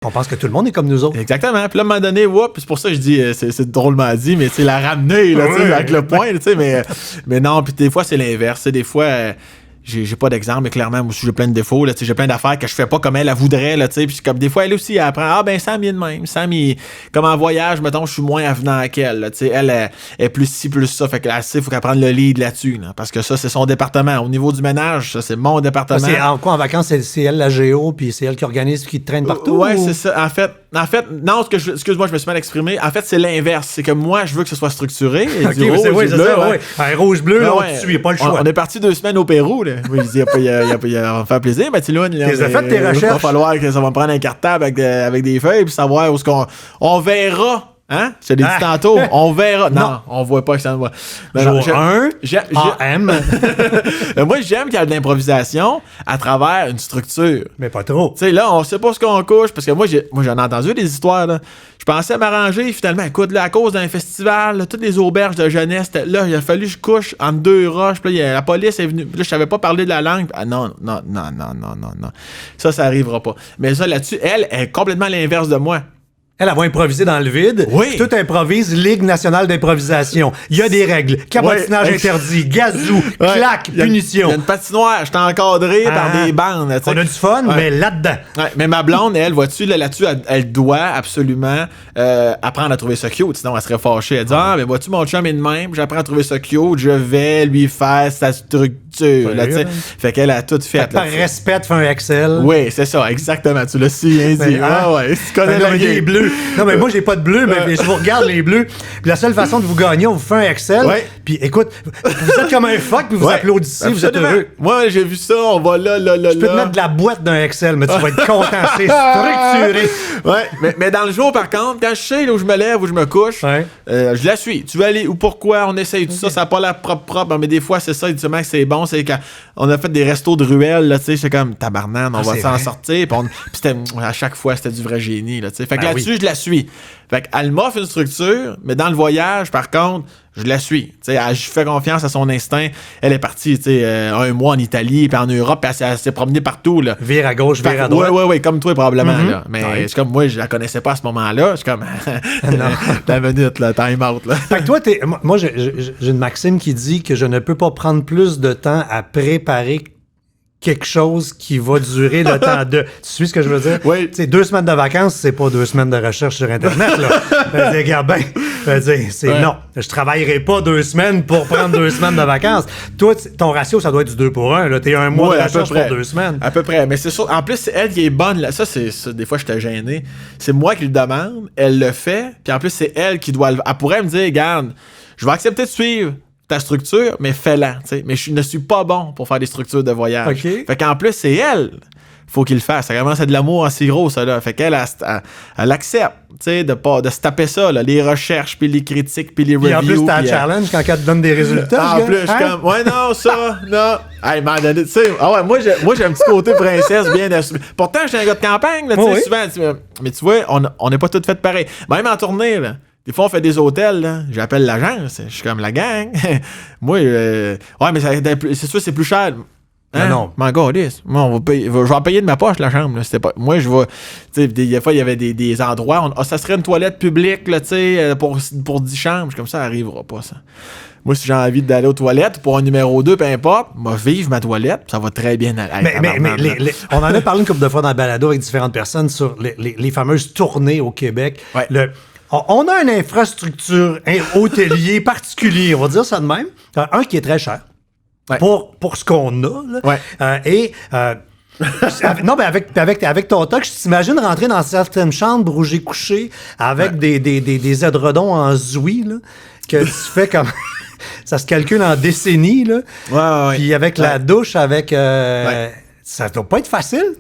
On pense que tout le monde est comme nous autres. Exactement. Puis là, à un moment donné, c'est pour ça que je dis, c'est drôlement dit, mais c'est la ramener, là, avec le point, mais non, puis des fois, c'est l'inverse. Des fois, j'ai pas d'exemple, mais clairement, moi aussi, j'ai plein de défauts, là, j'ai plein d'affaires que je fais pas comme elle voudrait, là, puis comme des fois, elle aussi, elle apprend, Sam, il est de même. Sam, comme en voyage, mettons, je suis moins avenant qu'elle, là, elle est plus ci, plus ça, fait qu'elle sait, faut qu'elle prenne le lead là-dessus, là, parce que ça, c'est son département. Au niveau du ménage, ça, c'est mon département. C'est en vacances, c'est elle la géo, puis c'est elle qui organise, qui te traîne partout? Ouais, c'est ça. En fait, non, excuse-moi, je me suis mal exprimé. En fait, c'est l'inverse. C'est que moi, je veux que ce soit structuré. Okay, rouge-bleu, là, tu n'y a pas le choix. On est parti 2 semaines au Pérou, là. Oui, il va me faire plaisir. Mais tu là, t'as fait tes recherches. Il va falloir que ça va me prendre un cartable avec des feuilles puis savoir où est-ce qu'on... On verra. Hein? Je te l'ai dit tantôt. On verra. Non, on voit pas que ça me voit. Jour 1, AM. Moi, j'aime qu'il y ait de l'improvisation à travers une structure. Mais pas trop. Tu sais, là, on sait pas ce qu'on couche, parce que moi, j'en ai entendu des histoires, là. Je pensais m'arranger, finalement, écoute, là, à cause d'un festival, là, toutes les auberges de jeunesse, là, il a fallu que je couche entre 2 roches, puis là, la police est venue, là, je savais pas parler de la langue. Ah non. Ça arrivera pas. Mais ça, là-dessus, elle est complètement l'inverse de moi. Elle va improviser dans le vide. Oui. Tout improvise, Ligue nationale d'improvisation. Il y a des règles. Cabotinage interdit, gazou, claque, punition. Il y a une patinoire. Je suis encadré par des bandes. On a du fun, mais là-dedans. Ouais, mais ma blonde, elle, vois-tu, là-dessus, elle doit absolument apprendre à trouver ça cute. Sinon, elle serait fâchée. Elle dit, mais vois-tu, mon chum est de même. J'apprends à trouver ça cute. Je vais lui faire sa structure. Là, fait qu'elle a tout fait. Par respect, tu fais un Excel. Oui, c'est ça, exactement. Tu l'as si bien dit. Ouais. Tu connais les bleus. Non, mais moi, j'ai pas de bleu, mais je vous regarde les bleus. Puis la seule façon de vous gagner, on vous fait un Excel. Ouais. Puis écoute, vous êtes comme un fuck, puis vous applaudissez, absolument. Vous êtes heureux. Moi, j'ai vu ça, on va là. Je peux te mettre de la boîte d'un Excel, mais tu vas être content. C'est structuré. Ouais, mais dans le jour, par contre, quand je sais là, où je me lève, où je me couche, je la suis. Tu veux aller où, pourquoi, on essaye tout ça, ça n'a pas l'air propre, mais des fois, c'est ça, justement, que c'est bon. C'est quand on a fait des restos de ruelles, là, tu sais, c'est comme tabarnane, on va s'en sortir. Puis c'était, à chaque fois, c'était du vrai génie, là, tu sais. Fait que là-dessus, je la suis. Fait qu'elle m'offre une structure, mais dans le voyage, par contre, je la suis. Tu sais, je fais confiance à son instinct. Elle est partie, tu sais, 1 mois en Italie, puis en Europe, puis elle s'est promenée partout, là. Vire à gauche, vire à droite. Oui, comme toi, probablement, là. Mais c'est comme moi, je la connaissais pas à ce moment-là. Je suis comme, la minute, là, time out, là. Fait que toi, moi, j'ai une maxime qui dit que je ne peux pas prendre plus de temps à préparer quelque chose qui va durer le temps de... Tu suis ce que je veux dire? Oui. Tu sais, 2 semaines de vacances, c'est pas 2 semaines de recherche sur Internet, là. Regarde bien. Non, je travaillerai pas 2 semaines pour prendre 2 semaines de vacances. Toi, ton ratio, ça doit être du 2 pour 1, là. T'es 1 mois de recherche pour 2 semaines. À peu près. Mais c'est sûr, en plus, c'est elle qui est bonne, là. Ça, des fois, j'étais gêné. C'est moi qui le demande, elle le fait, puis en plus, c'est elle qui doit elle pourrait me dire, regarde, je vais accepter de suivre ta structure, mais fais-la, tu sais. Mais je ne suis pas bon pour faire des structures de voyage. Okay. Fait qu'en plus, c'est elle. Faut qu'il le fasse. Ça commence à de l'amour en si gros, ça, là. Fait qu'elle, elle accepte, tu sais, de se taper ça, là. Les recherches, puis les critiques, puis les reviews. Puis en plus, t'as un challenge quand elle te donne des résultats. En plus, je suis comme, non, ça, non. Hey, m'a donné, tu sais. Ah ouais, moi, j'ai un petit côté princesse bien assumé. Pourtant, j'étais un gars de campagne, là, tu sais, souvent. Mais tu vois, on n'est pas toutes faites pareil. Même en tournée, là. Des fois, on fait des hôtels, là. J'appelle l'agence. Je suis comme la gang. Moi, ouais, mais c'est sûr, c'est plus cher. Hein? Non. My God, moi, je vais en payer de ma poche, la chambre. Là. C'était pas, moi, je vais. Tu sais, des fois, il y avait des endroits. Ça serait une toilette publique, là, tu sais, pour 10 chambres. Comme ça arrivera pas, ça. Moi, si j'ai envie d'aller aux toilettes pour un numéro 2, peu importe, moi, vive ma toilette, ça va très bien aller. Mais on en a parlé une couple de fois dans le balado avec différentes personnes sur les fameuses tournées au Québec. Ouais. On a une infrastructure, un hôtelier particulier, on va dire ça de même. Un qui est très cher pour ce qu'on a. Là. Ouais. Non, mais avec ton toc, je t'imagine rentrer dans certaines chambres où j'ai couché avec des édredons en zoui, là, que tu fais comme... Ça se calcule en décennies, là. Ouais. Puis avec la douche, ça doit pas être facile.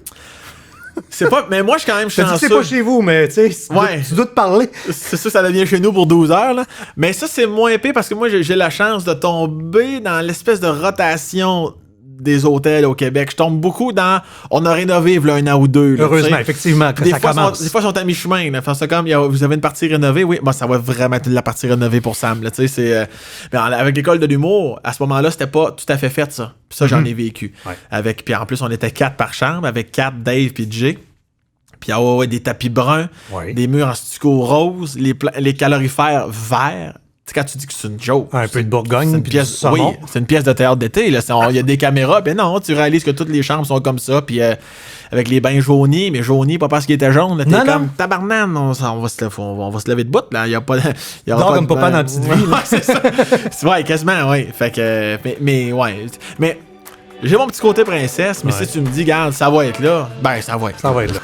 C'est pas, mais moi, je suis quand même chanceux. C'est pas chez vous, mais tu sais, tu dois te parler. C'est sûr, ça devient chez nous pour 12 heures, là. Mais ça, c'est moins épais parce que moi, j'ai la chance de tomber dans l'espèce de rotation des hôtels au Québec. Je tombe beaucoup dans... On a rénové il y a 1 an ou 2. Là, heureusement, effectivement, que ça commence. Des fois, ils sont à mi-chemin. Là. Enfin, c'est comme, vous avez une partie rénovée. Oui, moi, ça va vraiment être la partie rénovée pour Sam. Là, c'est, mais avec l'école de l'humour, à ce moment-là, c'était pas tout à fait fait, ça. Puis ça, j'en ai vécu. Ouais. Puis en plus, on était 4 par chambre, avec 4, Dave puis Jay. Puis des tapis bruns, des murs en stucco rose, les calorifères verts. Tu sais, quand tu dis que c'est une joke. Un peu de Bourgogne, puis du saumon. Oui, c'est une pièce de théâtre d'été. Il y a des caméras, ben non, tu réalises que toutes les chambres sont comme ça, puis avec les bains jaunis, mais jaunis, pas parce qu'ils étaient jaunes. Là, t'es comme tabarnane, on va se lever de bout, là. Il y a pas de. Il y aura non, pas comme papa dans la petite vie, là. C'est ça. Ouais, quasiment, oui. Fait que. Mais ouais. Mais j'ai mon petit côté princesse, mais si tu me dis, regarde, ça va être là, ben ça va être là. Ça va être là.